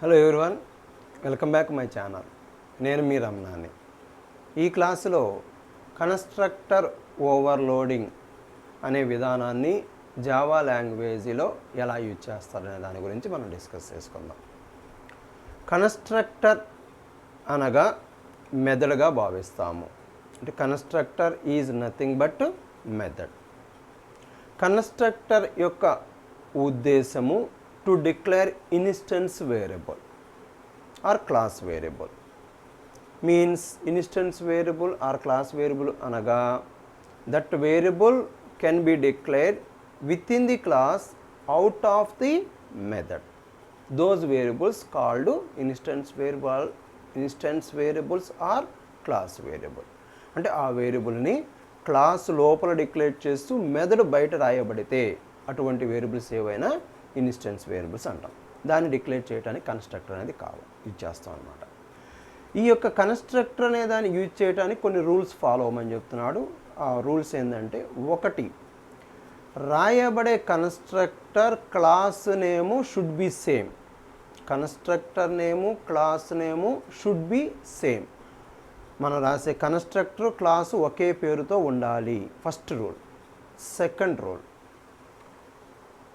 Hello everyone, welcome back my channel. నేను మీ రమణాని. ఈ క్లాసులో కన్స్ట్రక్టర్ ఓవర్లోడింగ్ అనే విధానాన్ని జావా లాంగ్వేజ్లో ఎలా యూజ్ చేస్తారనే దాని గురించి మనం డిస్కస్ చేసుకుందాం. కన్స్ట్రక్టర్ అనగా మెథడ్గా భావిస్తాము. అంటే constructor is nothing but method. Constructor యొక్క ఉద్దేశము to declare instance variable or class variable. Means instance variable or class variable అనగా that variable can be declared with in the class out of the method. Those variables called instance variables or class variable. అంటే ఆ వేరియబుల్ని class లోపల declare చేస్తూ method బయట రాయబడితే అటువంటి variables ఏవైనా instance variables అంటాం. దాన్ని డిక్లేర్ చేయడానికి కన్స్ట్రక్టర్ అనేది యూజ్ చేస్తాం అన్నమాట. ఈ యొక్క కన్స్ట్రక్టర్ అనే దాన్ని యూజ్ చేయడానికి కొన్ని రూల్స్ ఫాలో అవ్వమని చెప్తున్నాడు. ఆ రూల్స్ ఏంటంటే, ఒకటి, రాయబడే constructor class name should be same. Constructor name class name should be same. మనం రాసే కన్స్ట్రక్టర్ క్లాసు ఒకే పేరుతో ఉండాలి. First rule. Second rule,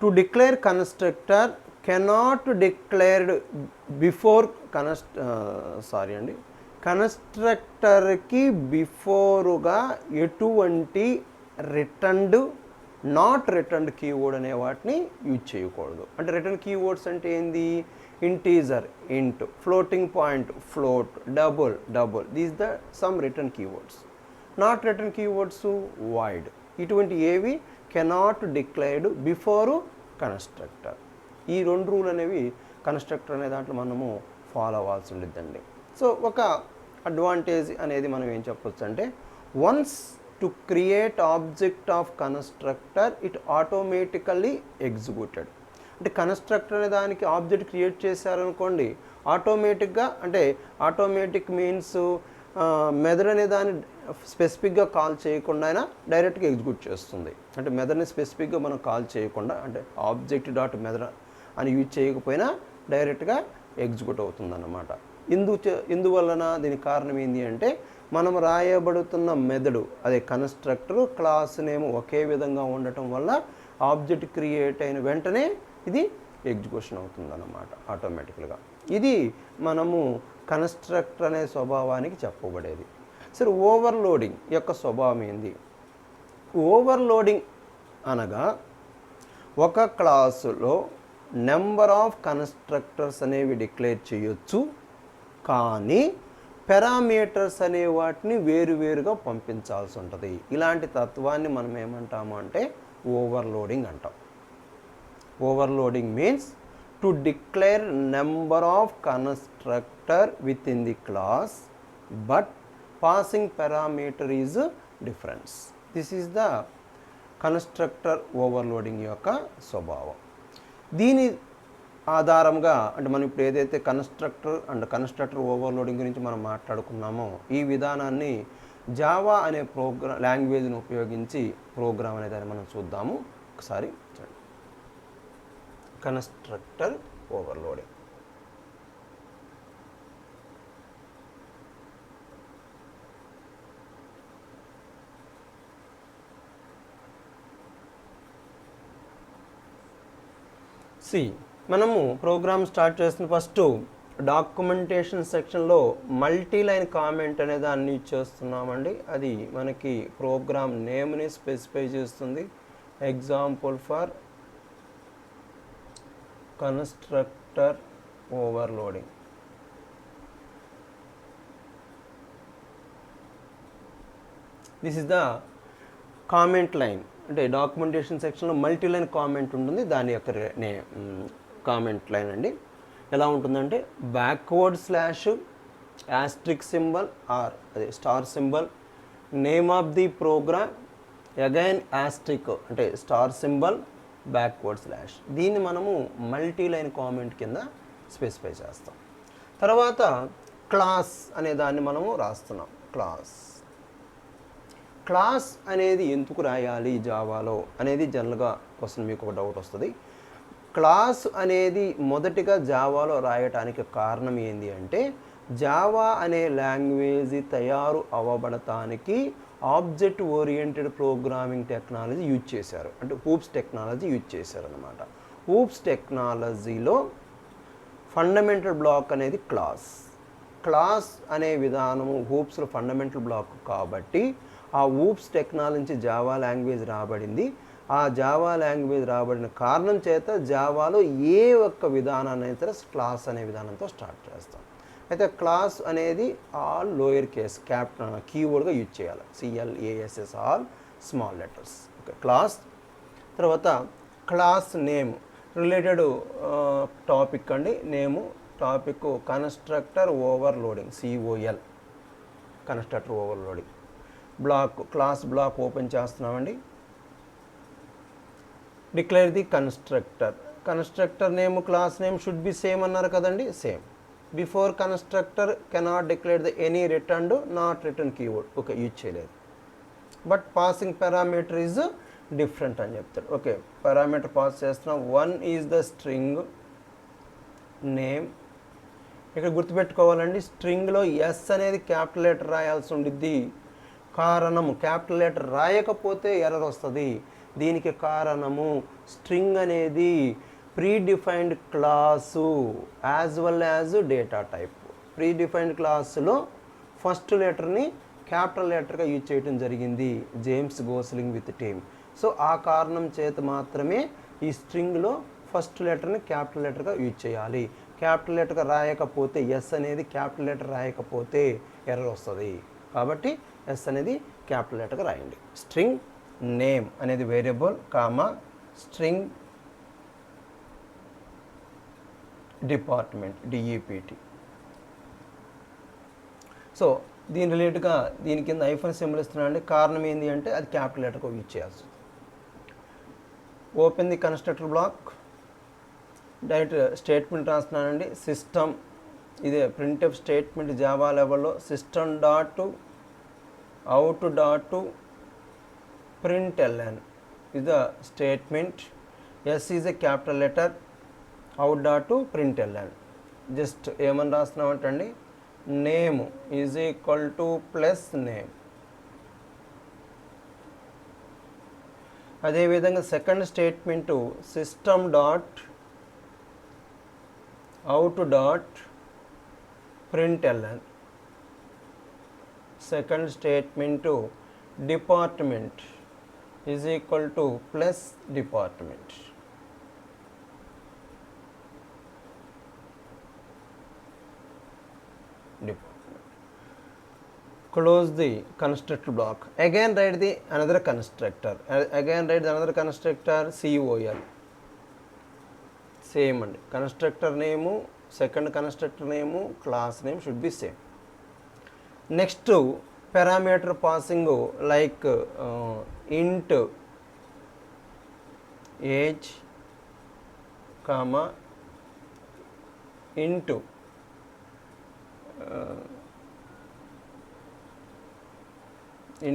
to declare constructor cannot declared before కన్స్ట్రక్టర్కి బిఫోరుగా ఎటువంటి రిటర్న్డ్ నాట్ రిటర్న్డ్ కీవర్డ్ అనే వాటిని యూజ్ చేయకూడదు. అంటే రిటర్న్ కీవర్డ్స్ అంటే ఏంది? ఇంటీజర్ ఇంట్, floating point float, double these the sum return keywords. Not return keywords void. ఇటువంటి ఏవి కెనాట్ డిక్లేర్డ్ బిఫోరు కన్స్ట్రక్టర్. ఈ రెండు రూల్ అనేవి కన్స్ట్రక్టర్ అనే దాంట్లో మనము ఫాలో అవ్వాల్సి ఉండిద్దండి. సో ఒక అడ్వాంటేజ్ అనేది మనం ఏం చెప్పొచ్చు అంటే, once to create object of constructor it automatically executed. అంటే కన్స్ట్రక్టర్ అనే దానికి ఆబ్జెక్ట్ క్రియేట్ చేశారనుకోండి, ఆటోమేటిక్గా, అంటే ఆటోమేటిక్ మీన్స్ మెథడ్ అనే దాన్ని స్పెసిఫిక్గా కాల్ చేయకుండా అయినా డైరెక్ట్గా ఎగ్జిక్యూట్ చేస్తుంది. అంటే మెథడ్ని స్పెసిఫిక్గా మనం కాల్ చేయకుండా, అంటే ఆబ్జెక్ట్ డాట్ మెథడ్ అని యూజ్ చేయకపోయినా డైరెక్ట్గా ఎగ్జిక్యూట్ అవుతుందన్నమాట. ఇందువలన దీనికి కారణం ఏంటి అంటే, మనం రాయబడుతున్న మెథడు, అదే కన్స్ట్రక్టర్ క్లాస్ నేమ్ ఒకే విధంగా ఉండటం వల్ల ఆబ్జెక్ట్ క్రియేట్ అయిన వెంటనే ఇది ఎగ్జిక్యూషన్ అవుతుందన్నమాట ఆటోమేటిక్గా. ఇది మనము కన్స్ట్రక్టర్ అనే స్వభావానికి చెప్పబడేది. సరే, ఓవర్లోడింగ్ యొక్క స్వభావం ఏంది? ఓవర్లోడింగ్ అనగా ఒక క్లాసులో నెంబర్ ఆఫ్ కన్స్ట్రక్టర్స్ అనేవి డిక్లేర్ చేయొచ్చు, కానీ పారామీటర్స్ అనే వాటిని వేరువేరుగా పంపించాల్సి ఉంటుంది. ఇలాంటి తత్వాన్ని మనం ఏమంటాము అంటే ఓవర్లోడింగ్ అంటాం. Overloading means to declare number of constructor within the class but passing parameter is difference. This is the constructor overloading యొక్క స్వభావం. దీని ఆధారంగా, అంటే మనం ఇప్పుడు ఏదైతే కన్స్ట్రక్టర్ ఓవర్లోడింగ్ గురించి మనం మాట్లాడుకున్నామో, ఈ విధానాన్ని జావా అనే లాంగ్వేజ్ని ఉపయోగించి ప్రోగ్రామ్ అనే దాన్ని మనం చూద్దాము. ఒకసారి చూడండి. Constructor overloading. మనము ప్రోగ్రామ్ స్టార్ట్ చేసిన ఫస్ట్ డాక్యుమెంటేషన్ సెక్షన్లో మల్టీ లైన్ కామెంట్ అనే దాన్ని యూజ్ చేస్తున్నామండి. అది మనకి ప్రోగ్రామ్ నేమ్ని స్పెసిఫై చేస్తుంది. Example for constructor overloading. This is the comment line. అంటే డాక్యుమెంటేషన్ సెక్షన్లో మల్టీ లైన్ కామెంట్ ఉంటుంది, దాని యొక్క కామెంట్ లైన్ అండి. ఎలా ఉంటుందంటే, backward slash, asterisk symbol or అదే star symbol, name of the program, again asterisk అంటే స్టార్ సింబల్, బ్యాక్వర్డ్ స్లాష్. దీన్ని మనము మల్టీ లైన్ కామెంట్ కింద స్పెసిఫై చేస్తాం. తర్వాత క్లాస్ అనే దాన్ని మనము రాస్తున్నాం. క్లాస్ అనేది ఎందుకు రాయాలి జావాలో అనేది జనరల్గా క్వశ్చన్ మీకు ఒక డౌట్ వస్తుంది. క్లాస్ అనేది మొదటిగా జావాలో రాయటానికి కారణం ఏంటి అంటే జావా అనే లాంగ్వేజ్ తయారు అవ్వబడటానికి object oriented programming technology use చేశారు, అంటే హూప్స్ టెక్నాలజీ యూజ్ చేశారు అనమాట. హూప్స్ టెక్నాలజీలో ఫండమెంటల్ బ్లాక్ అనేది క్లాస్ అనే విధానము హూప్స్లో ఫండమెంటల్ బ్లాక్ కాబట్టి ఆ హూప్స్ టెక్నాలజీ నుంచి జావా లాంగ్వేజ్ రాబడింది. ఆ జావా లాంగ్వేజ్ రాబడిన కారణం చేత జావాలో ఏ ఒక్క విధానాన్ని అయితే క్లాస్ అనే విధానంతో స్టార్ట్ చేస్తాం. అయితే క్లాస్ అనేది ఆల్ లోయర్ కేస్ క్యాపిటల్ కీవర్డ్గా యూజ్ చేయాలి. CLASS all small letters. Okay, class. తర్వాత క్లాస్ నేమ్ రిలేటెడ్ టాపిక్ అండి. Name topic constructor overloading, COL, constructor overloading. Block, class block open చేస్తున్నామండి. Declare the constructor name class name should be same అన్నారు కదండి, same. Before constructor cannot declare the any returned not return keyword. Okay, use చేయలేదు. But passing parameter is different అని చెప్తాడు. Okay, parameter pass చేస్తున్నాం. 1 is the string name. ఇక్కడ గుర్తుపెట్టుకోవాలండి, స్ట్రింగ్లో yes అనేది capital letter రాయాల్సి ఉండిద్ది. కారణము క్యాపిటల్ లెటర్ రాయకపోతే ఎర్రర్ వస్తుంది. దీనికి కారణము స్ట్రింగ్ అనేది predefined class as well as data type. Predefined క్లాసులో ఫస్ట్ లెటర్ని క్యాపిటల్ లెటర్గా యూజ్ చేయడం జరిగింది, James Gosling with team. So ఆ కారణం చేత మాత్రమే ఈ స్ట్రింగ్లో ఫస్ట్ లెటర్ని క్యాపిటల్ లెటర్గా యూజ్ చేయాలి. క్యాపిటల్ లెటర్గా రాయకపోతే ఎస్ అనేది క్యాపిటల్ లెటర్ రాయకపోతే ఎర్రర్ వస్తుంది. కాబట్టి ఎస్ అనేది క్యాపిటల్ లెటర్గా రాయండి. స్ట్రింగ్ నేమ్ అనేది variable, comma string department, DEPT. So దీని రిలేటెడ్గా దీని కింద ఐఫన్ సింబల్ ఇస్తున్నానండి. కారణం ఏంటి అంటే అది క్యాపిటల్ లెటర్గా యూజ్ చేయాల్సి. Open the constructor block. Direct statement రాస్తున్నానండి. సిస్టమ్, ఇదే ప్రింట్ఎఫ్ స్టేట్మెంట్ జావా లెవెల్లో. System dot out dot println is the statement. S is a capital letter, out dot to println. Just ఏమని రాస్తున్నామంటండి, name is equal to plus name. అదేవిధంగా second statement system dot out dot println. Second statement department is equal to plus department. Close the constructor block. Again write the another constructor. Again write the another constructor, COL. Same and constructor name, second constructor name, class name should be same. Next parameter passing like int age comma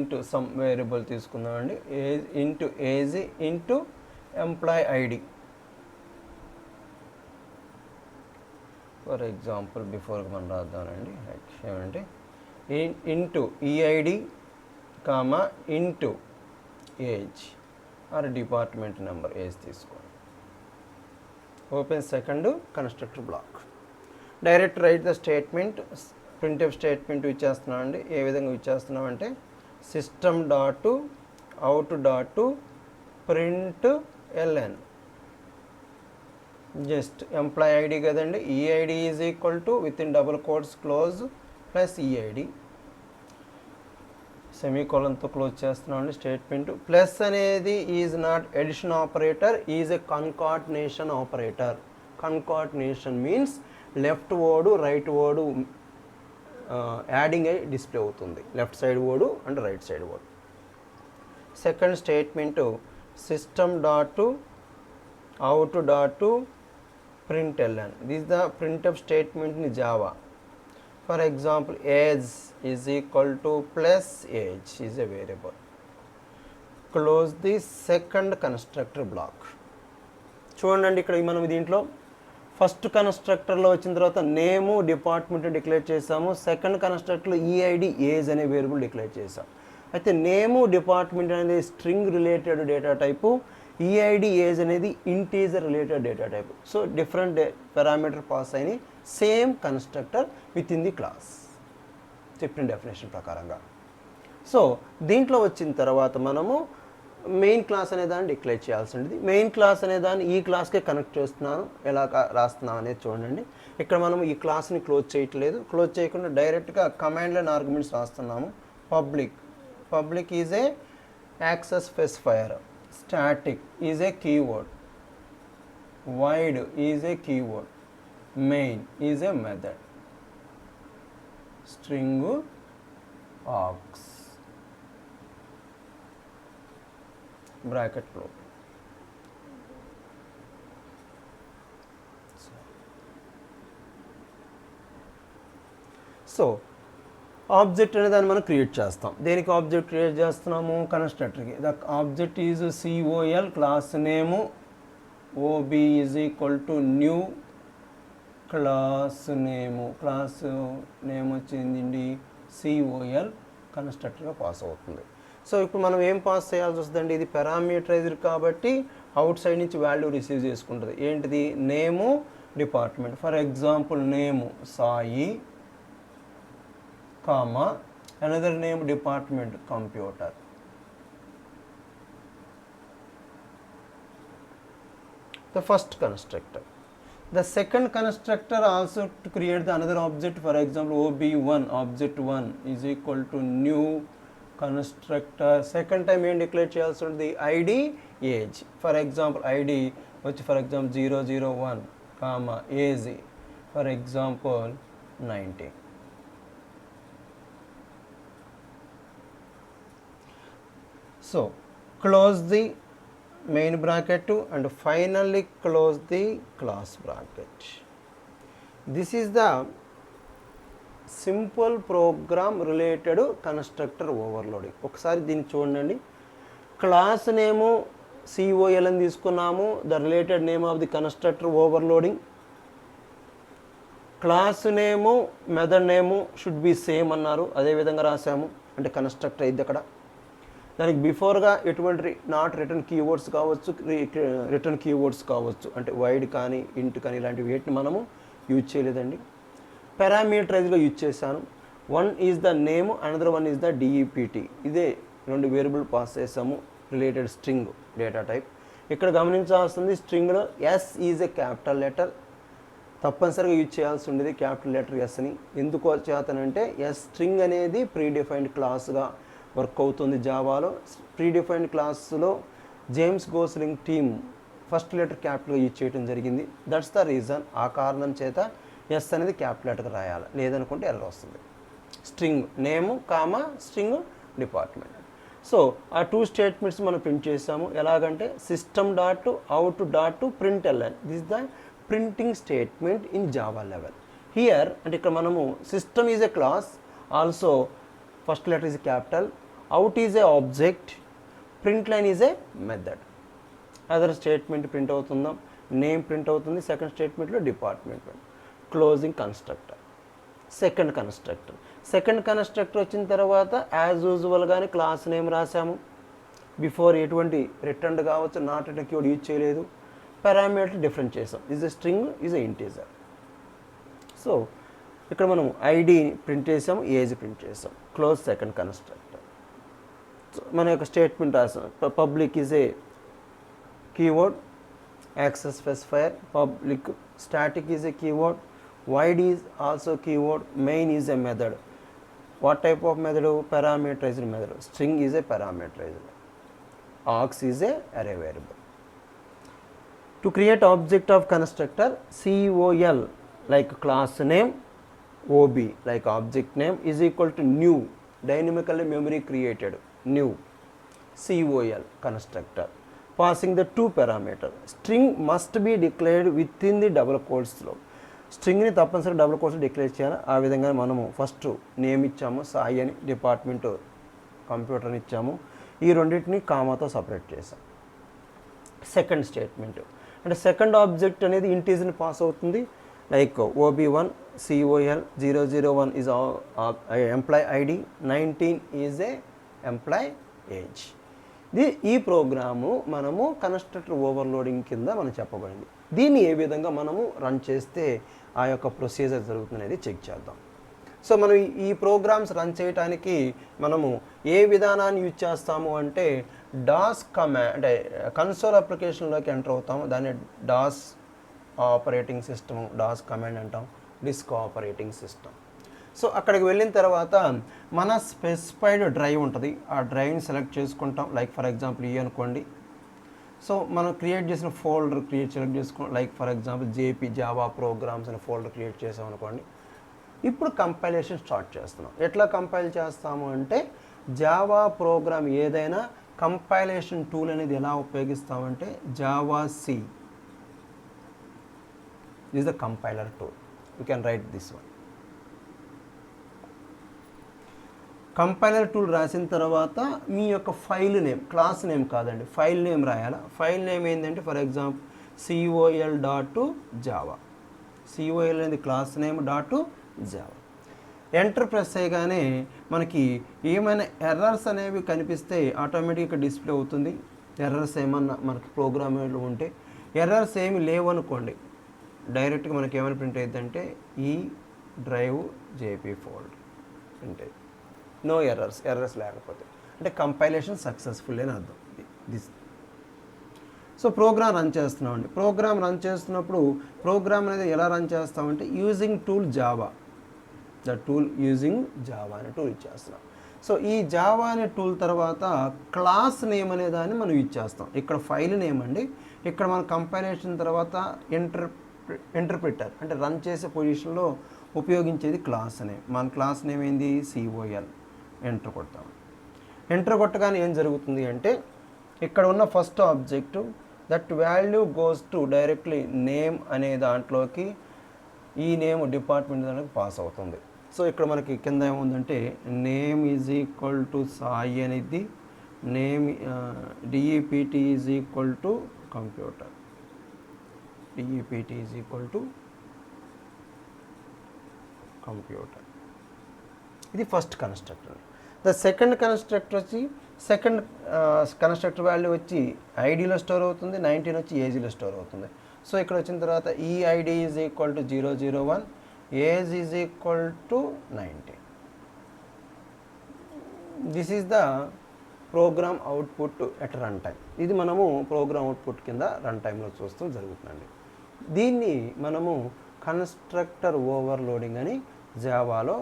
into some variable తీసుకుందామండి. age into employee ID. For example before మనం రాద్దామండి, ఏమంటే into EID comma into age or department number age తీసుకోండి. Open second constructor block. Direct write the statement, printf statement ఇచ్చేస్తున్నాం అండి. ఏ విధంగా ఇచ్చేస్తున్నామంటే system dot out dot println. Just employee ID కదండి, EID is equal to with in double quotes close plus EID. సెమీకోలన్తో close చేస్తున్నామండి statement. Plus అనేది is not addition operator, is a concatenation operator. కన్కార్డినేషన్ means left word right word adding అయి display అవుతుంది, left side word and right side word. Second statement system dot out dot println. This is the printf statement in Java. For example, age is equal to plus age is a variable. Close the second constructor block. చూడండి ఇక్కడ మనం దీంట్లో first కన్స్ట్రక్టర్లో వచ్చిన తర్వాత name department declare చేసాము. Second కన్స్ట్రక్టర్లో EID age అనే వేరియబుల్ డిక్లేర్ చేసాం. అయితే నేము డిపార్ట్మెంట్ అనేది string related data type, EID age అనేది integer related data type. So different parameter pass అయిన same constructor with in the class చెప్పిన డెఫినేషన్ ప్రకారంగా. సో దీంట్లో వచ్చిన తర్వాత మనము మెయిన్ క్లాస్ అనే దాన్ని డిక్లేర్ చేయాల్సి ఉంటుంది. మెయిన్ క్లాస్ అనే దాన్ని ఈ క్లాస్కే కనెక్ట్ చేస్తున్నాను, ఎలా రాస్తున్నాం అనేది చూడండి. ఇక్కడ మనం ఈ క్లాస్ని క్లోజ్ చేయట్లేదు, క్లోజ్ చేయకుండా డైరెక్ట్గా కమాండ్లో ఆర్గ్యుమెంట్స్ రాస్తున్నాము. Public is a access specifier, static is a keyword, void is a keyword, main is a method, string args bracket close. So object అనే దాన్ని మనం క్రియేట్ చేస్తాం. దేనికి ఆబ్జెక్ట్ క్రియేట్ చేస్తున్నాము? కన్స్ట్రక్టర్కి. The object is COL, class name OB is equal to new class name వచ్చింది COL కన్స్ట్రక్టర్గా pass అవుతుంది. సో ఇప్పుడు మనం ఏం పాస్ చేయాల్సి వస్తుందండి? ఇది పారామీటరైజ్డ్ కాబట్టి అవుట్ సైడ్ నుంచి వాల్యూ రిసీవ్ చేసుకుంటుంది. ఏంటిది? Name department. For example name Sai, comma another name department computer. The first constructor. The second constructor also to create the another object. For example, OB1 object 1 is equal to new constructor. Second time ఏం declare చేయాల్సి ఉంటుంది? ID age. For example, ID వచ్చి for example 001 comma age for example 90. So close the main bracket and finally close the class bracket. This is the simple program related constructor overloading. ఒకసారి దీన్ని చూడండి. Class name COL అని తీసుకున్నాము, the related name of the constructor overloading. Class name method name should be same అన్నారు, అదేవిధంగా రాసాము. అంటే constructor అయింది అక్కడ. దానికి బిఫోర్గా ఎటువంటి నాట్ రిటర్న్ కీవర్డ్స్ కావచ్చు, రిటర్న్ కీవర్డ్స్ కావచ్చు, అంటే వైడ్ కానీ ఇంట్ కానీ ఇలాంటి వేటిని మనము యూజ్ చేయలేదండి. పారామీటరైజ్గా యూజ్ చేశాను. One is the name, another one is the DEPT. ఇదే రెండు వేరియబుల్ పాస్ చేసాము, రిలేటెడ్ స్ట్రింగ్ డేటా టైప్. ఇక్కడ గమనించాల్సింది స్ట్రింగ్లో S is a capital letter, తప్పనిసరిగా యూజ్ చేయాల్సి ఉండేది క్యాపిటల్ లెటర్ Sని. ఎందుకు చేతనంటే స్ట్రింగ్ అనేది ప్రీడిఫైన్డ్ క్లాస్గా వర్క్ అవుతుంది జావాలో. ప్రీడిఫైన్డ్ క్లాస్లో James Gosling team first letter క్యాపిటల్గా యూజ్ చేయడం జరిగింది. That's the reason. ఆ కారణం చేత S అనేది క్యాపిటల్ లెటర్గా రాయాలి, లేదనుకుంటే ఎర్రర్ వస్తుంది. String name comma string department. So ఆ టూ స్టేట్మెంట్స్ మనం ప్రింట్ చేసాము. ఎలాగంటే system.out.println. This the printing statement in Java level. Here అంటే ఇక్కడ మనము system is a class, also first letter is capital, out is a object, print line is a method. Other statement print అవుతుందాం, name print అవుతుంది. Second స్టేట్మెంట్లో department. Closing constructor. Second constructor వచ్చిన తర్వాత as యూజువల్గానే class name రాసాము. Before ఎటువంటి return కావచ్చు, not return keyword use చేయలేదు. పారామీటర్ డిఫరెంట్ చేసాం, is a string, is a integer. So ఇక్కడ మనం ID ప్రింట్ చేసాము, ఏజ్ ప్రింట్ చేసాం. Close second constructor. సో మన యొక్క స్టేట్మెంట్ రాసాం. Public is a keyword, access specifier, public. Static is a keyword, void is also keyword, main is a method. What type of method? Parameterised method. String is a parameterised, args is a అరే variable. To create object of constructor, COL like class name, OB like object name is equal to new, dynamically memory created, new COL constructor, passing the two parameter. String must be declared within the double quotes లో. స్ట్రింగ్ని తప్పనిసరి double quotes declare చేయాలి. ఆ విధంగా మనము first name ఇచ్చాము సాయి అని, department computer ఇచ్చాము. ఈ రెండింటిని కామాతో సపరేట్ చేసాం. సెకండ్ స్టేట్మెంట్ అంటే సెకండ్ ఆబ్జెక్ట్ అనేది ఇంటీజర్ని పాస్ అవుతుంది. Like OB1 COL 001 is employee ID, 19 is a employee age. ఈ ప్రోగ్రాము మనము కన్స్ట్రక్టర్ ఓవర్లోడింగ్ కింద మనం చెప్పబడింది. దీన్ని ఏ విధంగా మనము రన్ చేస్తే ఆ యొక్క ప్రొసీజర్ జరుగుతుంది అనేది చెక్ చేద్దాం. సో మనం ఈ ప్రోగ్రామ్స్ రన్ చేయడానికి మనము ఏ విధానాన్ని యూజ్ చేస్తాము అంటే డాస్ కమాండ్, అంటే కన్సోల్ అప్లికేషన్లోకి ఎంటర్ అవుతాము. దాన్ని DOS operating system, DOS command అంటాం, డిస్క్ ఆపరేటింగ్ సిస్టమ్. సో అక్కడికి వెళ్ళిన తర్వాత మన స్పెసిఫైడ్ డ్రైవ్ ఉంటుంది, ఆ డ్రైవ్ని సెలెక్ట్ చేసుకుంటాం. లైక్ ఫర్ ఎగ్జాంపుల్ ఈ అనుకోండి. సో మనం క్రియేట్ చేసిన ఫోల్డర్ సెలెక్ట్ చేసుకోండి. Like for example Java programs అనే ఫోల్డర్ క్రియేట్ చేసాం అనుకోండి. ఇప్పుడు కంపైలేషన్ స్టార్ట్ చేస్తున్నాం. ఎట్లా కంపైల్ చేస్తాము అంటే జావా ప్రోగ్రామ్ ఏదైనా కంపైలేషన్ టూల్ అనేది ఎలా ఉపయోగిస్తామంటే Java C is the compiler tool. You can write this one. Compiler tool రాసిన తర్వాత మీ యొక్క ఫైల్ నేమ్, క్లాస్ నేమ్ కాదండి, ఫైల్ నేమ్ రాయాలా. ఫైల్ నేమ్ ఏంటంటే ఫర్ ఎగ్జాంపుల్ COL.java. COL అనేది class name .java. Enter press చేయగానే మనకి ఏమైనా ఎర్రర్స్ అనేవి కనిపిస్తే ఆటోమేటిక్గా డిస్ప్లే అవుతుంది. ఎర్రర్స్ ఏమన్నా మనకి ప్రోగ్రామ్లో ఉంటే, ఎర్రర్స్ ఏమి లేవనుకోండి, డైరెక్ట్గా మనకి ఏమైనా ప్రింట్ అవుతుందంటే ఈ డ్రైవ్ జేపీ ఫోల్డ్ ప్రింట్ అయ్యి, నో ఎర్రర్స్ లేకపోతే అంటే కంపైలేషన్ సక్సెస్ఫుల్ అని అర్థం. సో ప్రోగ్రామ్ రన్ చేస్తున్నామండి. ప్రోగ్రామ్ రన్ చేస్తున్నప్పుడు ప్రోగ్రామ్ అనేది ఎలా రన్ చేస్తామంటే using tool Java, the tool using Java అనే టూల్ ఇచ్చేస్తున్నాం. సో ఈ జావా అనే టూల్ తర్వాత క్లాస్ నేమ్ అనే దాన్ని మనం ఇచ్చేస్తాం. ఇక్కడ ఫైల్ నేమ్ అండి, ఇక్కడ మన కంపైలేషన్ తర్వాత ఇంటర్ప్రిటర్ అంటే రన్ చేసే పొజిషన్లో ఉపయోగించేది క్లాస్ నేమ్. మన క్లాస్ నేమ్ ఏంది COL. ఎంటర్ కొడతాం. ఎంటర్ కొట్టగానే ఏం జరుగుతుంది అంటే ఇక్కడ ఉన్న first object that value goes to directly name అనే దాంట్లోకి, ఈ నేమ్ డిపార్ట్మెంట్ దానికి పాస్ అవుతుంది. సో ఇక్కడ మనకి కింద ఏముందంటే name is equal to Sai అనేది, name DEPT is equal to computer, DEPT is equal to computer. ఇది first constructor. The second constructor వచ్చి సెకండ్ కన్స్ట్రక్టర్ వాల్యూ వచ్చి ఐడిలో స్టోర్ అవుతుంది, 19 వచ్చి ఏజ్లో స్టోర్ అవుతుంది. సో ఇక్కడ వచ్చిన తర్వాత ఈ ID is equal to 001, age is equal to 19. This is the program output at run time. ఇది మనము ప్రోగ్రామ్ అవుట్పుట్ కింద రన్ టైంలో చూస్తూ జరుగుతుందండి. దీన్ని మనము కన్స్ట్రక్టర్ ఓవర్లోడింగ్ అని జావాలో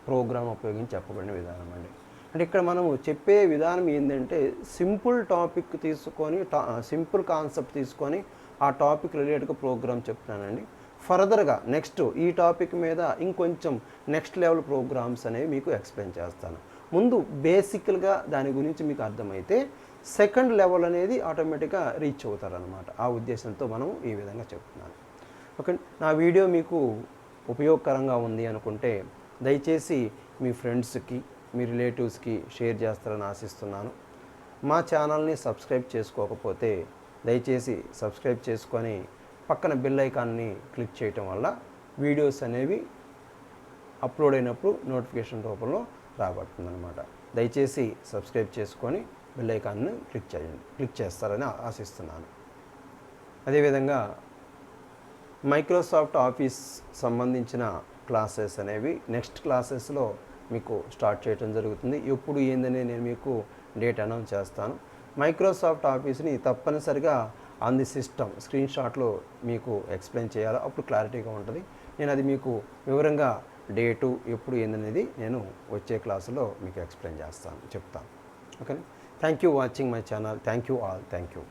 ప్రోగ్రామ్ ఉపయోగించి చెప్పబడిన విధానం అండి. అంటే ఇక్కడ మనము చెప్పే విధానం ఏంటంటే సింపుల్ టాపిక్ తీసుకొని, సింపుల్ కాన్సెప్ట్ తీసుకొని ఆ టాపిక్ రిలేటెడ్గా ప్రోగ్రామ్ చెప్తున్నానండి. ఫర్దర్గా నెక్స్ట్ ఈ టాపిక్ మీద ఇంకొంచెం నెక్స్ట్ లెవెల్ ప్రోగ్రామ్స్ అనేవి మీకు ఎక్స్ప్లెయిన్ చేస్తాను. ముందు బేసికల్గా దాని గురించి మీకు అర్థమైతే సెకండ్ లెవెల్ అనేది ఆటోమేటిక్గా రీచ్ అవుతారనమాట. ఆ ఉద్దేశంతో మనం ఈ విధంగా చెప్తున్నాను. ఓకే, నా వీడియో మీకు ఉపయోగకరంగా ఉంది అనుకుంటే దయచేసి మీ ఫ్రెండ్స్కి, మీ రిలేటివ్స్కి షేర్ చేస్తారని ఆశిస్తున్నాను. మా ఛానల్ని సబ్స్క్రైబ్ చేసుకోకపోతే దయచేసి సబ్స్క్రైబ్ చేసుకొని పక్కన బెల్ ఐకాన్ని క్లిక్ చేయటం వల్ల వీడియోస్ అనేవి అప్లోడ్ అయినప్పుడు నోటిఫికేషన్ రూపంలో రాబడుతుందన్నమాట. దయచేసి సబ్స్క్రైబ్ చేసుకొని బెల్ ఐకాన్ని క్లిక్ చేస్తారని ఆశిస్తున్నాను. అదేవిధంగా మైక్రోసాఫ్ట్ ఆఫీస్ సంబంధించిన క్లాసెస్ అనేవి నెక్స్ట్ క్లాసెస్లో మీకు స్టార్ట్ చేయడం జరుగుతుంది. ఎప్పుడు ఏందనే నేను మీకు డేట్ అనౌన్స్ చేస్తాను. మైక్రోసాఫ్ట్ ఆఫీస్ని తప్పనిసరిగా ఆన్ ది సిస్టమ్ స్క్రీన్ షాట్లో మీకు ఎక్స్ప్లెయిన్ చేయాలి, అప్పుడు క్లారిటీగా ఉంటుంది. నేను అది మీకు వివరంగా డేటు ఎప్పుడు ఏందనేది నేను వచ్చే క్లాసులో మీకు ఎక్స్ప్లెయిన్ చెప్తాను. Okay, thank you watching my channel. Thank you all. Thank you.